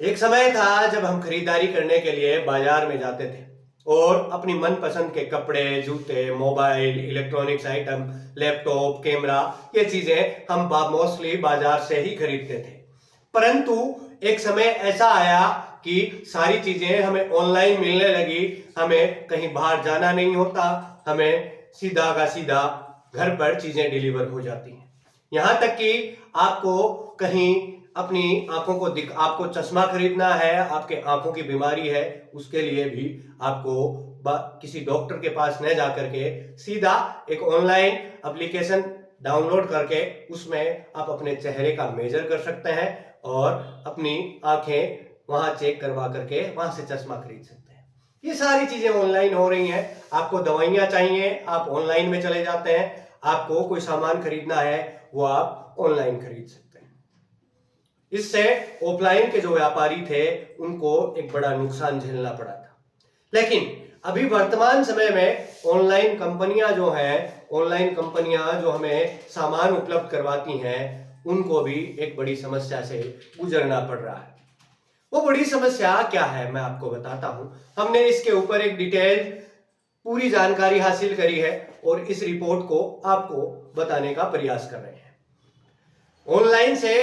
एक समय था जब हम खरीदारी करने के लिए बाजार में जाते थे और अपनी मनपसंद के कपड़े, जूते, mobile, electronics item, laptop, camera, ये चीजें हम मोस्टली बाजार से ही खरीदते थे। परंतु एक समय ऐसा आया कि सारी चीजें हमें ऑनलाइन मिलने लगी। हमें कहीं बाहर जाना नहीं होता, हमें सीधा का सीधा घर पर चीजें डिलीवर हो जाती हैं। यहां तक कि आपको कहीं अपनी आंखों को आपको चश्मा खरीदना है, आपके आंखों की बीमारी है, उसके लिए भी आपको किसी डॉक्टर के पास न जाकर के सीधा एक ऑनलाइन एप्लीकेशन डाउनलोड करके उसमें आप अपने चेहरे का मेजर कर सकते हैं और अपनी आंखें वहां चेक करवा करके वहां से चश्मा खरीद सकते हैं। ये सारी चीजें ऑनलाइन हो रही हैं। आपको दवाइयां चाहिए, आप ऑनलाइन में चले जाते हैं। आपको कोई सामान खरीदना है, वो आप ऑनलाइन खरीद सकते हैं। इससे ऑफलाइन के जो व्यापारी थे उनको एक बड़ा नुकसान झेलना पड़ा था। लेकिन अभी वर्तमान समय में ऑनलाइन कंपनियां जो हमें सामान उपलब्ध करवाती हैं, उनको भी एक बड़ी समस्या से गुजरना पड़ रहा है। वो बड़ी समस्या क्या है मैं आपको बताता हूं। हमने इसके ऊपर एक डिटेल पूरी जानकारी हासिल करी है और इस रिपोर्ट को आपको बताने का प्रयास कर रहे हैं। ऑनलाइन से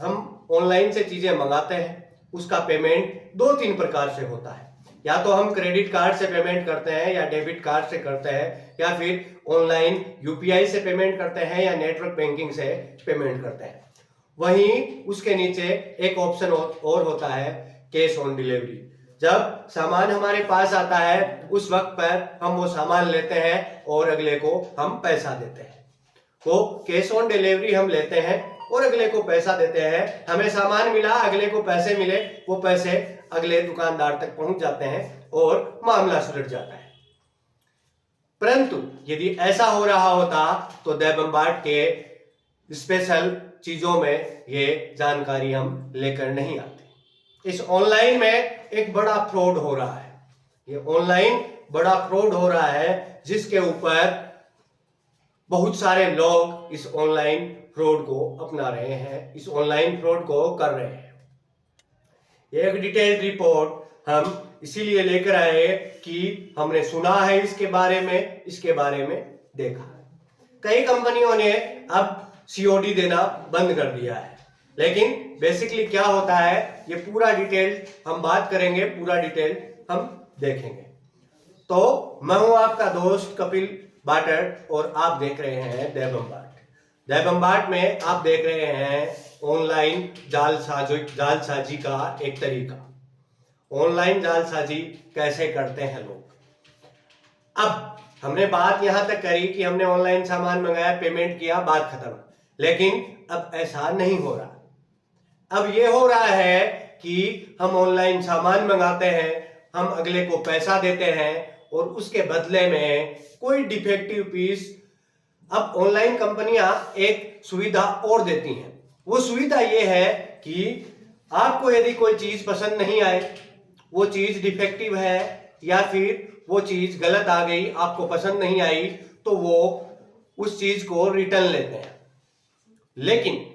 हम ऑनलाइन से चीजें मंगाते हैं, उसका पेमेंट 2-3 प्रकार से होता है। या तो हम क्रेडिट कार्ड से पेमेंट करते हैं, या डेबिट कार्ड से करते हैं, या फिर ऑनलाइन यूपीआई से पेमेंट करते हैं, या नेटवर्क बैंकिंग से पेमेंट करते हैं। वहीं उसके नीचे एक ऑप्शन और होता है, कैश ऑन डिलीवरी। जब सामान हमारे पास आता है उस वक्त पर हम वो सामान लेते हैं और अगले को हम पैसा देते हैं। वो कैश ऑन डिलीवरी हम लेते हैं और अगले को पैसा देते हैं। हमें सामान मिला, अगले को पैसे मिले, वो पैसे अगले दुकानदार तक पहुंच जाते हैं और मामला सुलझ जाता है। परंतु यदि ऐसा हो रहा होता तो दैबम्बार्ट के स्पेशल चीजों में ये जानकारी हम लेकर नहीं आते। इस ऑनलाइन में एक बड़ा फ्रॉड हो रहा है। ये ऑनलाइन बड़ा फ्रॉड हो रहा है जिसके ऊपर बहुत सारे लोग इस ऑनलाइन फ्रॉड को अपना रहे हैं, इस ऑनलाइन फ्रॉड को कर रहे हैं। एक डिटेल्ड रिपोर्ट हम इसीलिए लेकर आए कि हमने सुना है इसके बारे में देखा है। कई कंपनियों ने अब सीओडी देना बंद कर दिया है। लेकिन बेसिकली क्या होता है ये पूरा डिटेल हम बात करेंगे, पूरा डिटेल हम देखेंगे। तो मैं हूं आपका दोस्त कपिल बाटर और आप देख रहे हैं दैबम्बार्ट। दैबम्बार्ट में आप देख रहे हैं ऑनलाइन जालसाजी का एक तरीका। ऑनलाइन जालसाजी कैसे करते हैं लोग। अब हमने बात यहां तक करी कि हमने ऑनलाइन सामान मंगाया, पेमेंट किया, बात खत्म। लेकिन अब ऐसा नहीं हो रहा। अब ये हो रहा है कि हम ऑनलाइन सामान मंगाते हैं, हम अगले को पैसा देते हैं और उसके बदले में कोई डिफेक्टिव पीस। अब ऑनलाइन कंपनियां एक सुविधा और देती हैं। वो सुविधा ये है कि आपको यदि कोई चीज पसंद नहीं आए, वो चीज डिफेक्टिव है या फिर वो चीज गलत आ गई, आपको पसंद नहीं आई, तो वो उस चीज को रिटर्न लेते हैं। लेकिन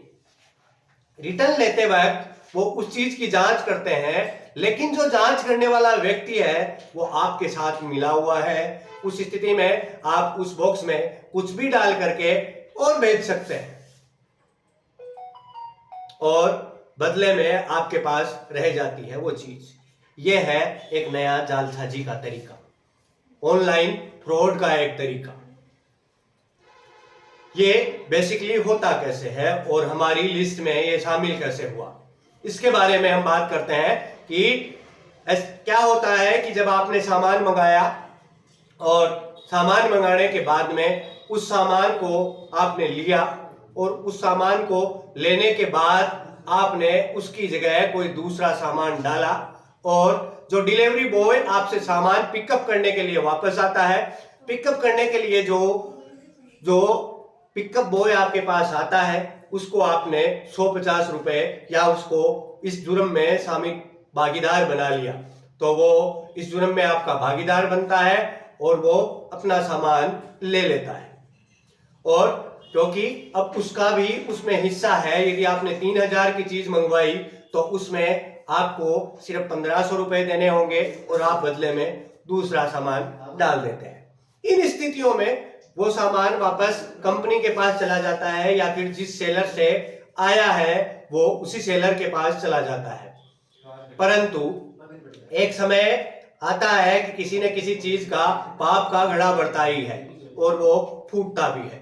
रिटर्न लेते वक्त वो उस चीज की जांच करते हैं, लेकिन जो जांच करने वाला व्यक्ति है वो आपके साथ मिला हुआ है। उस स्थिति में आप उस बॉक्स में कुछ भी डाल करके और भेज सकते हैं और बदले में आपके पास रह जाती है वो चीज। यह है एक नया जालसाजी का तरीका, ऑनलाइन फ्रॉड का एक तरीका। ये बेसिकली होता कैसे है और हमारी लिस्ट में ये शामिल कैसे हुआ, इसके बारे में हम बात करते हैं कि क्या होता है कि जब आपने सामान मंगाया और सामान मंगाने के बाद में उस सामान को आपने लिया और उस सामान को लेने के बाद आपने उसकी जगह कोई दूसरा सामान डाला और जो डिलीवरी बॉय आपसे सामान पिकअप करने के लिए वापस आता है, पिकअप करने के लिए जो पिकअप बॉय आपके पास आता है उसको आपने 150 रुपए या उसको इस जुर्म में शामिल भागीदार बना लिया, तो वो इस जुर्म में आपका भागीदार बनता है और वो अपना सामान ले लेता है। और क्योंकि अब उसका भी उसमें हिस्सा है। यदि आपने 3,000 की चीज मंगवाई तो उसमें आपको सिर्फ 1,500 रुपए देने होंगे और आप बदले में दूसरा सामान डाल देते हैं। इन स्थितियों में वो सामान वापस कंपनी के पास चला जाता है या फिर जिस सेलर से आया है वो उसी सेलर के पास चला जाता है। परंतु एक समय आता है कि किसी न किसी चीज का पाप का घड़ा बढ़ता ही है और वो फूटता भी है,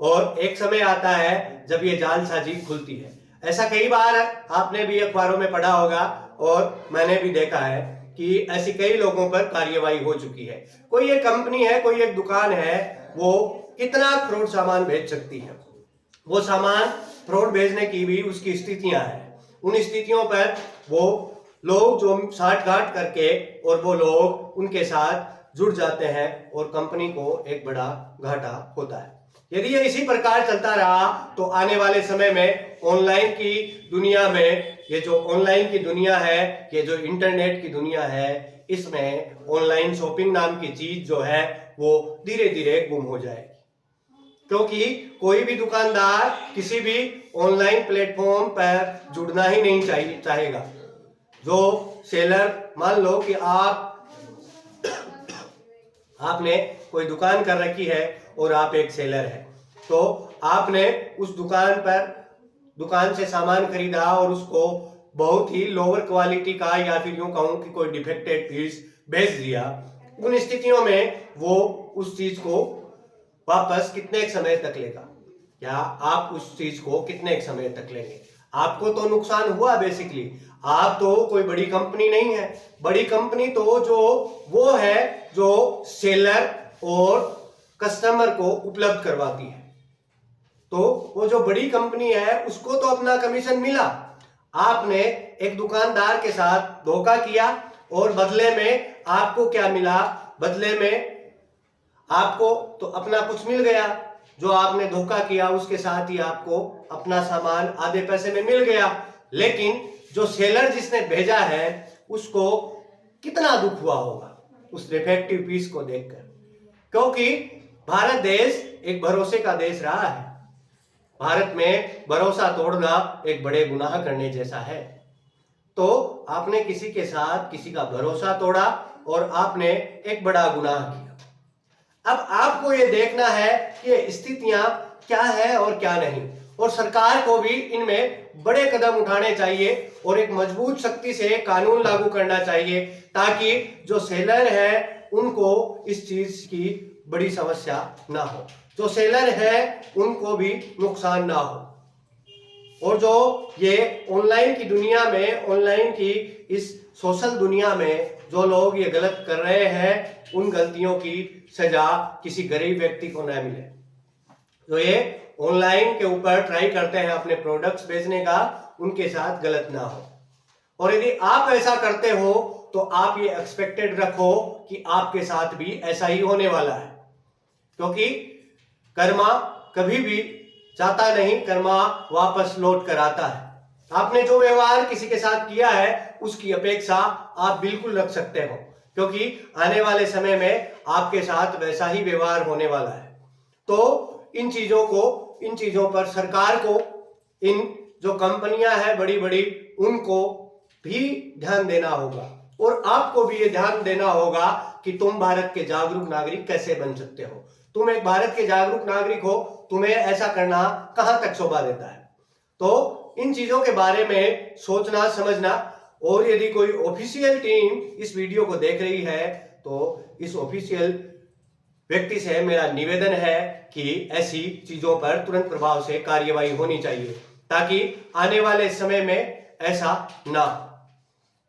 और एक समय आता है जब ये जालसाजी खुलती है। ऐसा कई बार आपने भी अखबारों में पढ़ा होगा और मैंने भी देखा है कि ऐसी कई लोगों पर कार्यवाही हो चुकी है। कोई एक कंपनी है, कोई एक दुकान है, वो कितना फ्रॉड सामान भेज सकती है। वो सामान फ्रॉड भेजने की भी उसकी स्थितियां हैं। उन स्थितियों पर वो लोग जो साठगांठ करके और वो लोग उनके साथ जुड़ जाते हैं और कंपनी को एक बड़ा घाटा होता है। यदि ये इसी प्रकार चलता रहा तो आने वाले समय में ऑनलाइन की दुनिया में, ये जो ऑनलाइन की दुनिया है, ये जो इंटरनेट की दुनिया है, इसमें ऑनलाइन शॉपिंग नाम की चीज जो है वो धीरे धीरे गुम हो जाएगी। क्योंकि कोई भी दुकानदार किसी भी ऑनलाइन प्लेटफॉर्म पर जुड़ना ही नहीं चाहेगा। जो सेलर, मान लो कि आपने कोई दुकान कर रखी है और आप एक सेलर है, तो आपने उस दुकान से सामान खरीदा और उसको बहुत ही लोअर क्वालिटी का या फिर यूं कहूं कि कोई डिफेक्टेड पीस भेज दिया। उन स्थितियों में वो उस चीज को वापस कितने समय तक लेगा, या आप उस चीज को कितने समय तक लेंगे? आपको तो नुकसान हुआ बेसिकली। आप तो कोई बड़ी कंपनी नहीं है। बड़ी कंपनी तो जो वो है जो सेलर और कस्टमर को उपलब्ध करवाती है। तो वो जो बड़ी कंपनी है उसको तो अपना कमीशन मिला। आपने एक दुकानदार के साथ धोखा किया और बदले में आपको क्या मिला? बदले में आपको तो अपना कुछ मिल गया। जो आपने धोखा किया उसके साथ ही आपको अपना सामान आधे पैसे में मिल गया। लेकिन जो सेलर जिसने भेजा है उसको कितना दुख हुआ होगा उस डिफेक्टिव पीस को देखकर, क्योंकि भारत देश एक भरोसे का देश रहा है। भारत में भरोसा तोड़ना एक बड़े गुनाह करने जैसा है। तो आपने किसी के साथ किसी का भरोसा तोड़ा और आपने एक बड़ा गुनाह किया। अब आपको ये देखना है कि स्थितियां क्या है और क्या नहीं, और सरकार को भी इनमें बड़े कदम उठाने चाहिए और एक मजबूत शक्ति से कानून लागू करना चाहिए, ताकि जो सेलर है उनको इस चीज की बड़ी समस्या ना हो, जो सेलर है उनको भी नुकसान ना हो। और जो ये ऑनलाइन की दुनिया में, ऑनलाइन की इस सोशल दुनिया में जो लोग ये गलत कर रहे हैं, उन गलतियों की सजा किसी गरीब व्यक्ति को ना मिले। जो ये ऑनलाइन के ऊपर ट्राई करते हैं अपने प्रोडक्ट्स बेचने का, उनके साथ गलत ना हो। और यदि आप ऐसा करते हो तो आप ये एक्सपेक्टेड रखो कि आपके साथ भी ऐसा ही होने वाला है, क्योंकि कर्मा कभी भी जाता नहीं, कर्मा वापस लौट कर आता है। आपने जो व्यवहार किसी के साथ किया है उसकी अपेक्षा आप बिल्कुल रख सकते हो, क्योंकि आने वाले समय में आपके साथ वैसा ही व्यवहार होने वाला है। तो इन चीजों पर सरकार को, इन जो कंपनियां हैं बड़ी बड़ी, उनको भी ध्यान देना होगा, और आपको भी ये ध्यान देना होगा कि तुम भारत के जागरूक नागरिक कैसे बन सकते हो। तुम एक भारत के जागरूक नागरिक हो, तुम्हें ऐसा करना कहां तक शोभा देता है। तो इन चीजों के बारे में सोचना समझना, और यदि कोई ऑफिशियल टीम इस वीडियो को देख रही है तो इस ऑफिशियल व्यक्ति से मेरा निवेदन है कि ऐसी चीजों पर तुरंत प्रभाव से कार्यवाही होनी चाहिए, ताकि आने वाले समय में ऐसा ना हो।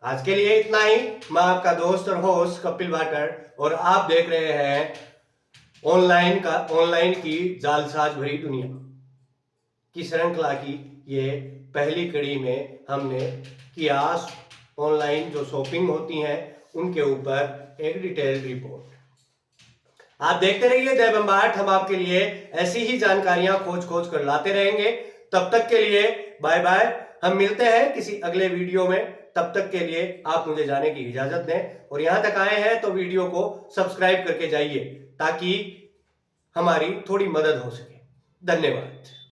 आज के लिए इतना ही। मैं आपका दोस्त और होस्ट कपिल वाटर, और आप देख रहे हैं ऑनलाइन की जालसाज भरी दुनिया की श्रृंखला की ये पहली कड़ी में हमने किया ऑनलाइन जो शॉपिंग होती हैं उनके ऊपर एक डिटेल रिपोर्ट। आप देखते रहिए द बम्बार्ड। हम आपके लिए ऐसी ही जानकारियां खोज कर लाते रहेंगे। तब तक के लिए बाय बाय। हम मिलते हैं किसी अगले वीडियो में। तब तक के लिए आप मुझे जाने की इजाजत दें, और यहां तक आए हैं तो वीडियो को सब्सक्राइब करके जाइए, ताकि हमारी थोड़ी मदद हो सके। धन्यवाद।